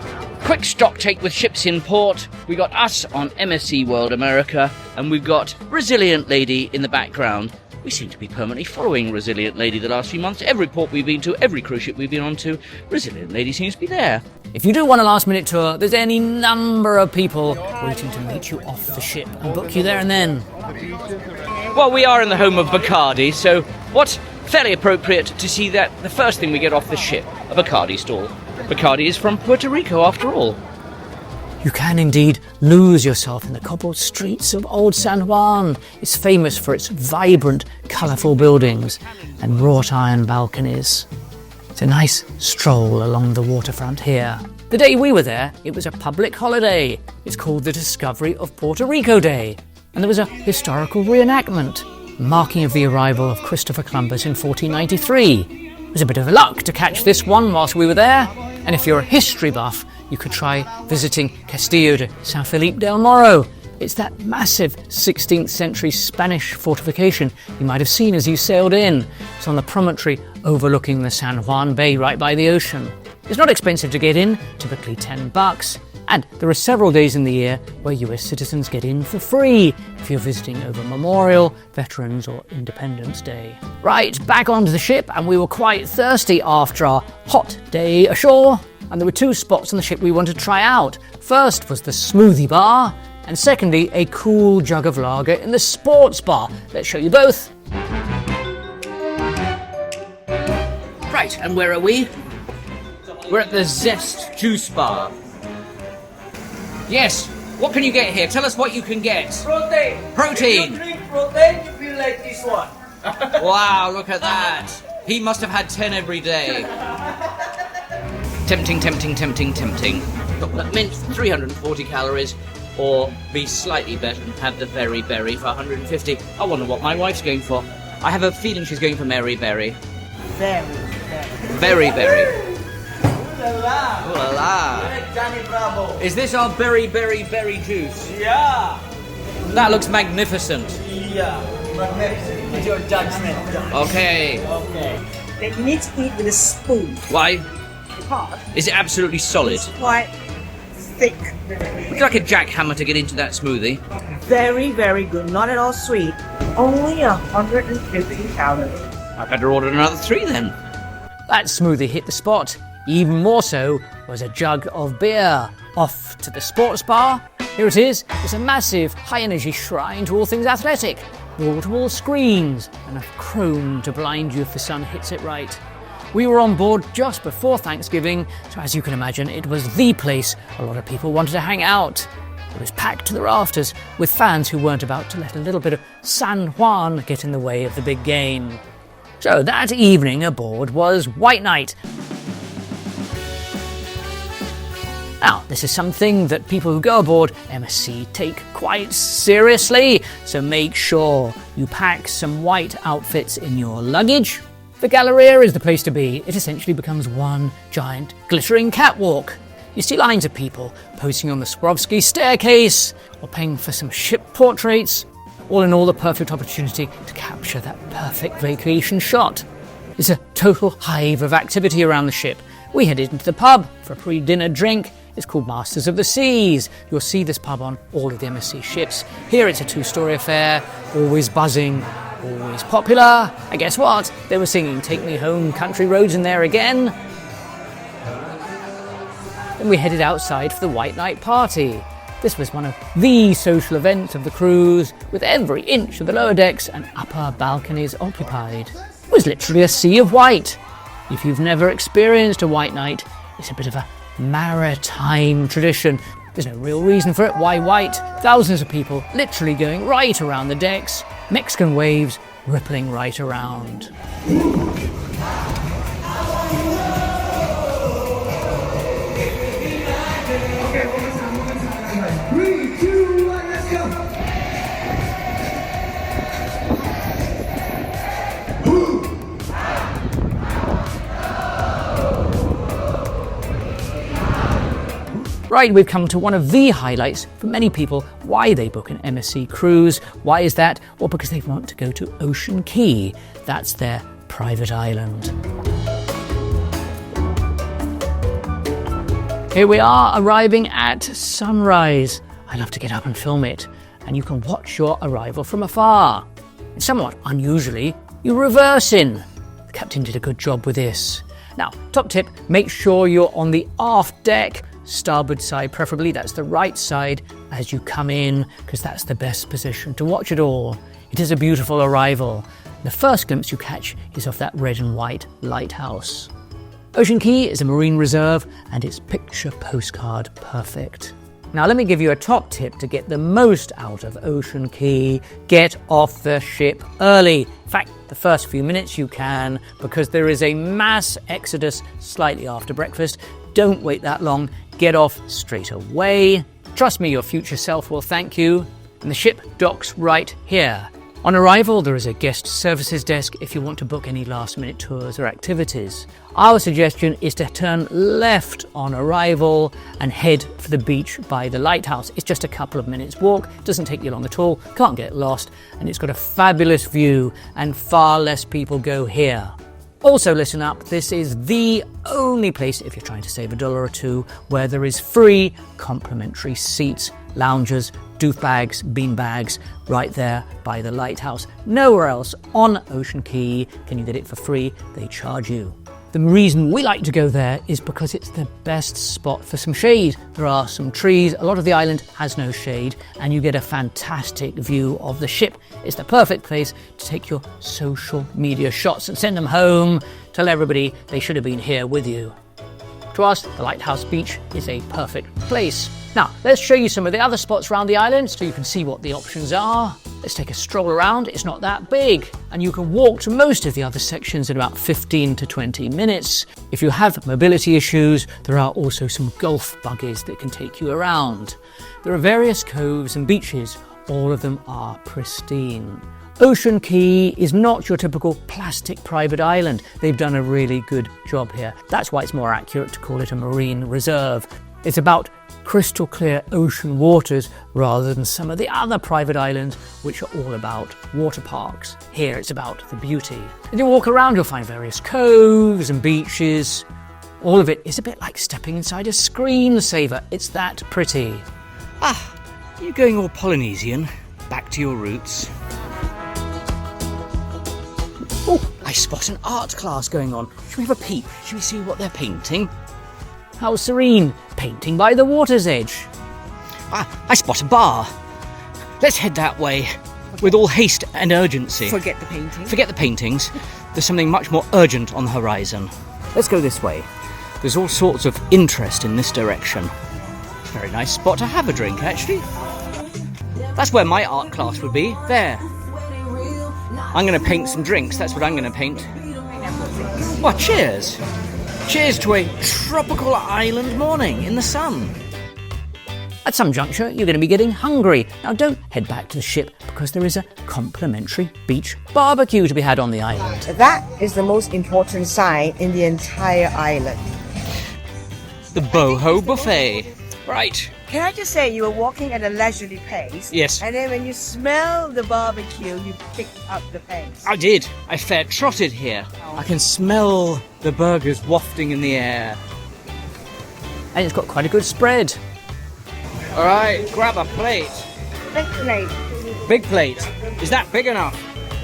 S5: Quick stock take with ships in port. We got us on MSC World America, and we've got Resilient Lady in the background. We seem to be permanently following Resilient Lady the last few months. Every port we've been to, every cruise ship we've been on to, Resilient Lady seems to be there.
S1: If you do want a last-minute tour, there's any number of people waiting to meet you off the ship and book you there and then.
S5: Well, we are in the home of Bacardi, so what's fairly appropriate to see that the first thing we get off the ship, a Bacardi stall. Bacardi is from Puerto Rico, after all.
S1: You can indeed lose yourself in the cobbled streets of old San Juan. It's famous for its vibrant, colourful buildings and wrought iron balconies. It's a nice stroll along the waterfront here. The day we were there, it was a public holiday. It's called the Discovery of Puerto Rico Day. And there was a historical reenactment, marking of the arrival of Christopher Columbus in 1493. It was a bit of luck to catch this one whilst we were there. And if you're a history buff, you could try visiting Castillo de San Felipe del Morro. It's that massive 16th century Spanish fortification you might have seen as you sailed in. It's on the promontory overlooking the San Juan Bay right by the ocean. It's not expensive to get in, typically $10. And there are several days in the year where US citizens get in for free if you're visiting over Memorial, Veterans or Independence Day. Right, back onto the ship, and we were quite thirsty after our hot day ashore. And there were two spots on the ship we wanted to try out. First was the smoothie bar, and secondly, a cool jug of lager in the sports bar. Let's show you both.
S5: Right, and where are we? We're at the Zest Juice Bar. Yes, what can you get here? Tell us what you can get.
S6: Protein.
S5: Protein.
S6: If you drink protein, you feel like this one.
S5: Wow, look at that. He must have had 10 every day. Tempting, tempting, tempting, tempting. Chocolate mint, 340 calories. Or be slightly better and have the berry berry for 150. I wonder what my wife's going for. I have a feeling she's going for Mary Berry. Very berry. Ooh la la.
S6: Johnny Bravo.
S5: Is this our berry berry berry juice?
S6: Yeah.
S5: That looks magnificent.
S6: Yeah. Magnificent. It's your judgment.
S5: Okay.
S6: Okay.
S3: Then you need to eat with a spoon.
S5: Why?
S3: Because
S5: Is it absolutely solid?
S3: it's quite thick.
S5: Would you like a jackhammer to get into that smoothie?
S3: Very, very good. Not at all sweet. Only 150 calories.
S5: I better order another 3 then.
S1: That smoothie hit the spot. Even more so was a jug of beer. off to the sports bar. Here it is. It's a massive, high-energy shrine to all things athletic. Wall-to-wall screens and a chrome to blind you if the sun hits it right. We were on board just before Thanksgiving, so as you can imagine, it was the place a lot of people wanted to hang out. It was packed to the rafters with fans who weren't about to let a little bit of San Juan get in the way of the big game. So that evening aboard was White Night. Now, this is something that people who go aboard MSC take quite seriously, so make sure you pack some white outfits in your luggage. The Galleria is the place to be. It essentially becomes one giant glittering catwalk. You see lines of people posing on the Swarovski staircase or paying for some ship portraits. All in all, the perfect opportunity to capture that perfect vacation shot. It's a total hive of activity around the ship. We headed into the pub for a pre-dinner drink. It's called Masters of the Seas. You'll see this pub on all of the MSC ships. Here it's a two-story affair, always buzzing, always popular. And guess what? They were singing Take Me Home Country Roads in there again. Then we headed outside for the White Night party. This was one of the social events of the cruise, with every inch of the lower decks and upper balconies occupied. It was literally a sea of white. If you've never experienced a White Night, it's a bit of a maritime tradition. There's no real reason for it. Why white? Thousands of people literally going right around the decks, Mexican waves rippling right around. Right, we've come to one of the highlights for many people, why they book an MSC cruise. Why is that? Well, because they want to go to Ocean Cay. That's their private island. Here we are, arriving at sunrise. I love to get up and film it, and you can watch your arrival from afar. And somewhat unusually, you reverse in. The captain did a good job with this. Now, top tip, make sure you're on the aft deck, starboard side preferably, that's the right side as you come in, because that's the best position to watch it all. It is a beautiful arrival. The first glimpse you catch is of that red and white lighthouse. Ocean Cay is a marine reserve and it's picture postcard perfect. Now let me give you a top tip to get the most out of Ocean Cay. Get off the ship early. In fact, the first few minutes you can, because there is a mass exodus slightly after breakfast. Don't wait that long. Get off straight away. Trust me, your future self will thank you. And the ship docks right here. On arrival, there is a guest services desk if you want to book any last-minute tours or activities. Our suggestion is to turn left on arrival and head for the beach by the lighthouse. It's just a couple of minutes walk, doesn't take you long at all, can't get lost, and it's got a fabulous view, and far less people go here. Also listen up, this is the only place, if you're trying to save $1 or $2, where there is free complimentary seats, loungers, doof bags, bean bags, right there by the lighthouse. Nowhere else on Ocean Cay can you get it for free, they charge you. The reason we like to go there is because it's the best spot for some shade. There are some trees, a lot of the island has no shade, and you get a fantastic view of the ship. It's the perfect place to take your social media shots and send them home. Tell everybody they should have been here with you. To us, the Lighthouse Beach is a perfect place. Now, let's show you some of the other spots around the island so you can see what the options are. Let's take a stroll around. It's not that big, and you can walk to most of the other sections in about 15 to 20 minutes. If you have mobility issues, there are also some golf buggies that can take you around. There are various coves and beaches. All of them are pristine. Ocean Cay is not your typical plastic private island. They've done a really good job here. That's why it's more accurate to call it a marine reserve. It's about crystal clear ocean waters rather than some of the other private islands which are all about water parks. Here it's about the beauty. As you walk around you'll find various coves and beaches. All of it is a bit like stepping inside a screensaver. It's that pretty.
S4: You're going all Polynesian, back to your roots.
S5: Oh, I spot an art class going on. Should we have a peep? Should we see what they're painting?
S1: How serene! painting by the water's edge.
S4: I spot a bar. Let's head that way with all haste and urgency.
S2: Forget the painting.
S4: Forget the paintings. There's something much more urgent on the horizon. Let's go this way. There's all sorts of interest in this direction. Very nice spot to have a drink, actually. That's where my art class would be. There. I'm going to paint some drinks. That's what I'm going to paint. Well, cheers. Cheers to a tropical island morning in the sun.
S1: At some juncture, you're going to be getting hungry. Now, don't head back to the ship because there is a complimentary beach barbecue to be had on the island.
S3: That is the most important sign in the entire island.
S4: The Boho Buffet. Right.
S3: Can I just say, you were walking at a leisurely pace.
S4: Yes.
S3: And then when you smell the barbecue, you picked up the pace.
S4: I did. I fair trotted here. I can smell the burgers wafting in the air.
S1: And it's got quite a good spread.
S4: All right, grab a plate.
S3: Big plate.
S4: Big plate. Is that big enough?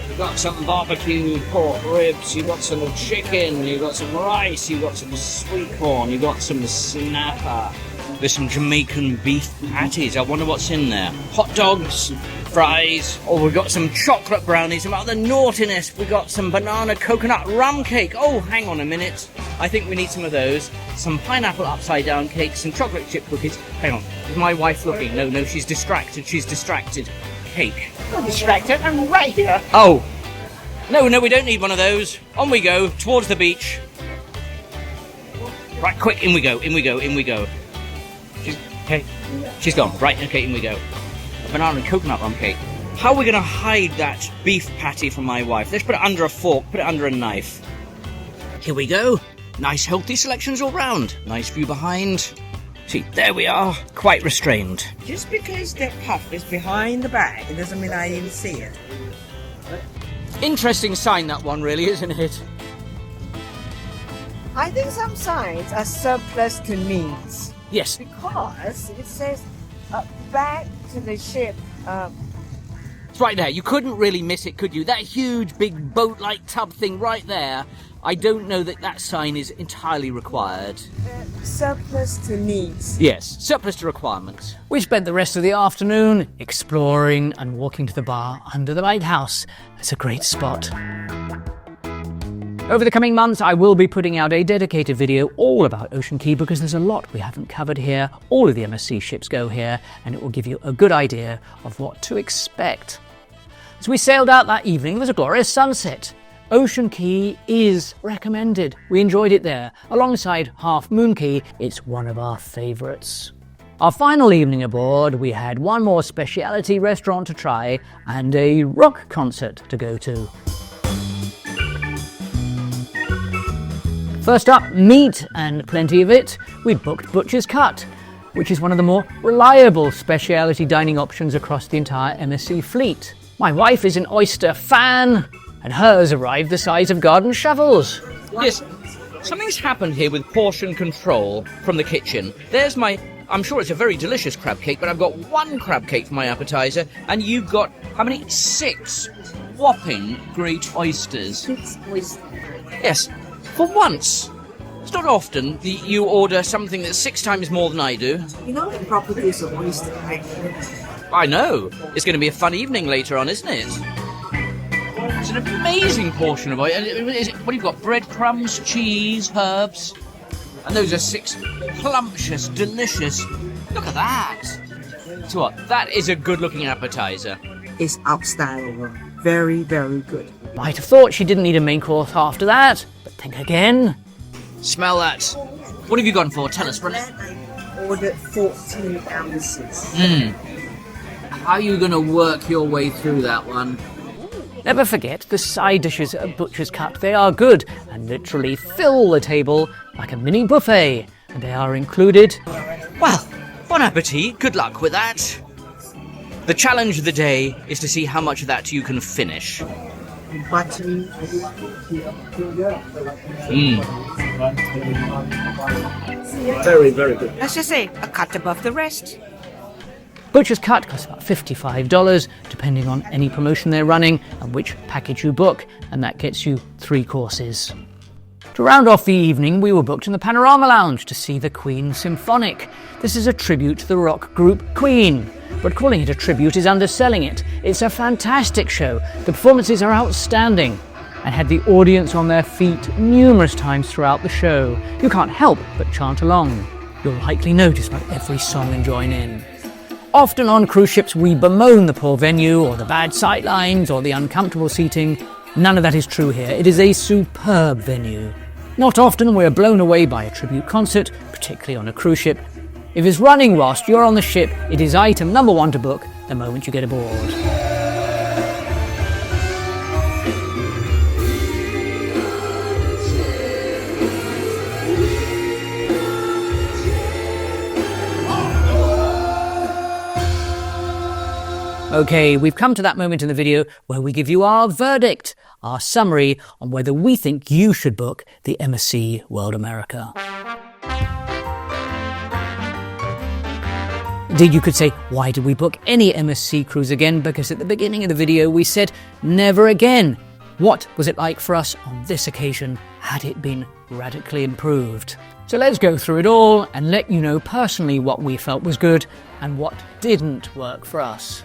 S4: You've got some barbecued pork ribs, you've got some chicken, you've got some rice, you've got some sweet corn, you've got some snapper. There's some Jamaican beef patties. I wonder what's in there. Hot dogs, fries. Oh, we've got some chocolate brownies. About the naughtiness, we've got some banana coconut rum cake. Oh, hang on a minute. I think we need some of those. Some pineapple upside down cake, some chocolate chip cookies. Hang on. Is my wife looking? No, she's distracted. She's distracted. Cake.
S3: I'm distracted. I'm right here.
S4: Oh. No, we don't need one of those. On we go, towards the beach. Right, quick, in we go. She's gone. Right, okay, in we go. A banana and coconut rum cake. How are we going to hide that beef patty from my wife? Let's put it under a fork, put it under a knife. Here we go. Nice healthy selections all round. Nice view behind. See, there we are. Quite restrained.
S3: Just because that puff is behind the bag, it doesn't mean I didn't see it.
S4: Interesting sign, that one, really, isn't it?
S3: I think some signs are surplus to needs.
S4: Yes.
S3: Because it says back to the ship.
S4: It's right there. You couldn't really miss it, could you? That huge, big boat-like tub thing right there. I don't know that sign is entirely required.
S3: Surplus to needs.
S4: Yes, surplus to requirements.
S1: We spent the rest of the afternoon exploring and walking to the bar under the lighthouse. It's a great spot. Over the coming months, I will be putting out a dedicated video all about Ocean Cay because there's a lot we haven't covered here. All of the MSC ships go here, and it will give you a good idea of what to expect. As we sailed out that evening, there was a glorious sunset. Ocean Cay is recommended. We enjoyed it there. Alongside Half Moon Cay, it's one of our favourites. Our final evening aboard, we had one more specialty restaurant to try and a rock concert to go to. First up, meat, and plenty of it. We booked Butcher's Cut, which is one of the more reliable specialty dining options across the entire MSC fleet. My wife is an oyster fan, and hers arrived the size of garden shovels.
S4: Yes, something's happened here with portion control from the kitchen. There's I'm sure it's a very delicious crab cake, but I've got one crab cake for my appetizer, and you've got, how many? 6 whopping great oysters.
S3: 6 oysters.
S4: Yes. For once. It's not often that you order something that's 6 times more than I do.
S3: You know the properties of oyster, right?
S4: I know. It's going to be a fun evening later on, isn't it? It's an amazing portion of oyster. What have you got? Breadcrumbs, cheese, herbs. And those are 6 plumptious, delicious. Look at that. So what? That is a good-looking appetizer.
S3: It's outstanding. Very, very good.
S1: Might have thought she didn't need a main course after that, but think again.
S4: Smell that. What have you gone for? Tell us, brother.
S3: I ordered 14 ounces.
S4: How are you going to work your way through that one?
S1: Never forget the side dishes at Butcher's Cut. They are good and literally fill the table like a mini buffet. And they are included.
S4: Well, bon appetit. Good luck with that. The challenge of the day is to see how much of that you can finish.
S3: Buttery.
S4: Very, very good.
S3: Let's just say a cut above the rest.
S1: Butcher's Cut costs about $55, depending on any promotion they're running and which package you book, and that gets you 3 courses. To round off the evening, we were booked in the Panorama Lounge to see the Queen Symphonic. This is a tribute to the rock group Queen, but calling it a tribute is underselling it. It's a fantastic show. The performances are outstanding and had the audience on their feet numerous times throughout the show. You can't help but chant along. You'll likely notice about every song and join in. Often on cruise ships we bemoan the poor venue or the bad sight lines or the uncomfortable seating. None of that is true here. It is a superb venue. Not often we're blown away by a tribute concert, particularly on a cruise ship. If it's running whilst you're on the ship, it is item number 1 to book the moment you get aboard. Okay, we've come to that moment in the video where we give you our verdict, our summary on whether we think you should book the MSC World America. Indeed, you could say, why did we book any MSC cruise again? Because at the beginning of the video we said, never again. What was it like for us on this occasion? Had it been radically improved? So let's go through it all and let you know personally what we felt was good and what didn't work for us.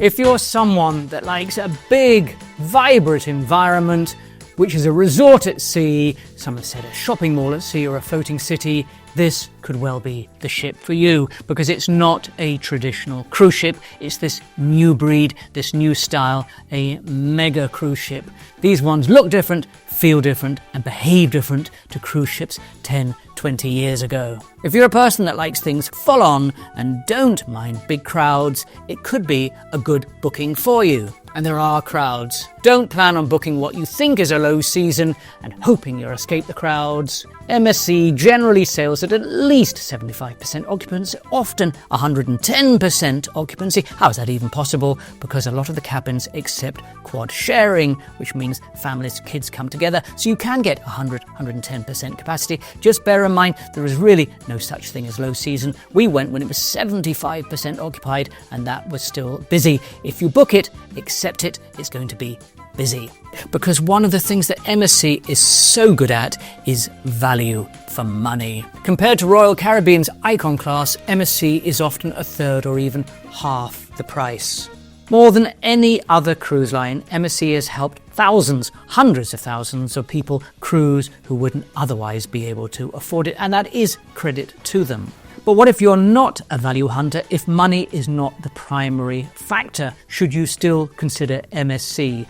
S1: If you're someone that likes a big, vibrant environment, which is a resort at sea, some have said a shopping mall at sea or a floating city, this could well be the ship for you, because it's not a traditional cruise ship. It's this new breed, this new style, a mega cruise ship. These ones look different, feel different, and behave different to cruise ships 10, 20 years ago. If you're a person that likes things full on and don't mind big crowds, it could be a good booking for you. And there are crowds. Don't plan on booking what you think is a low season and hoping you'll escape the crowds. MSC generally sails at least 75% occupancy, often 110% occupancy. How is that even possible? Because a lot of the cabins accept quad sharing, which means families, kids come together, so you can get 110% capacity. Just bear in mind, there is really no such thing as low season. We went when it was 75% occupied, and that was still busy. If you book it, accept it, it's going to be busy. Because one of the things that MSC is so good at is value for money. Compared to Royal Caribbean's Icon class, MSC is often a third or even half the price. More than any other cruise line, MSC has helped thousands, hundreds of thousands of people cruise who wouldn't otherwise be able to afford it, and that is credit to them. But what if you're not a value hunter, if money is not the primary factor? Should you still consider MSC?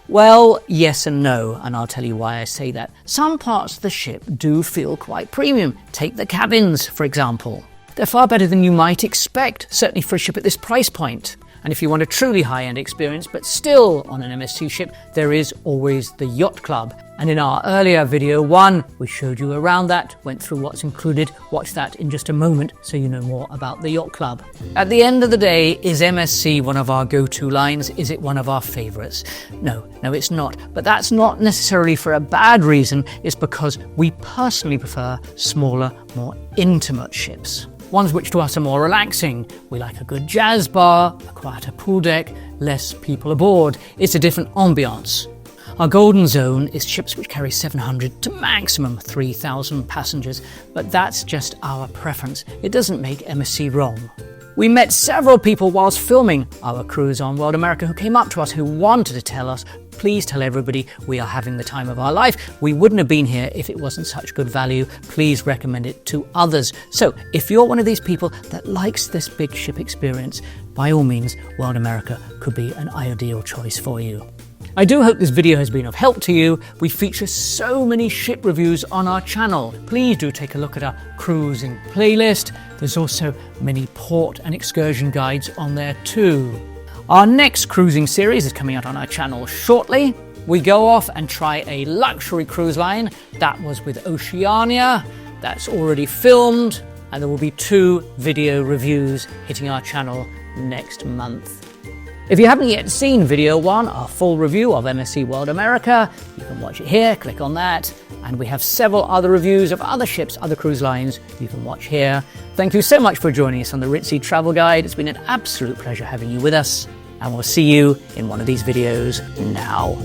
S1: Well, yes and no, and I'll tell you why I say that. Some parts of the ship do feel quite premium. Take the cabins, for example. They're far better than you might expect, certainly for a ship at this price point. And if you want a truly high-end experience, but still on an MSC ship, there is always the Yacht Club. And in our earlier video 1, we showed you around that, went through what's included. Watch that in just a moment so you know more about the Yacht Club. At the end of the day, is MSC one of our go-to lines? Is it one of our favourites? No, it's not. But that's not necessarily for a bad reason. It's because we personally prefer smaller, more intimate ships. Ones which to us are more relaxing. We like a good jazz bar, a quieter pool deck, less people aboard. It's a different ambiance. Our golden zone is ships which carry 700 to maximum 3,000 passengers, but that's just our preference. It doesn't make MSC wrong. We met several people whilst filming our cruise on World America who came up to us who wanted to tell us, please tell everybody we are having the time of our life. We wouldn't have been here if it wasn't such good value. Please recommend it to others. So if you're one of these people that likes this big ship experience, by all means, World America could be an ideal choice for you. I do hope this video has been of help to you. We feature so many ship reviews on our channel. Please do take a look at our cruising playlist. There's also many port and excursion guides on there too. Our next cruising series is coming out on our channel shortly. We go off and try a luxury cruise line. That was with Oceania. That's already filmed, and there will be 2 video reviews hitting our channel next month. If you haven't yet seen video 1, our full review of MSC World America, you can watch it here, click on that. And we have several other reviews of other ships, other cruise lines, you can watch here. Thank you so much for joining us on the Ritzy Travel Guide. It's been an absolute pleasure having you with us, and we'll see you in one of these videos now.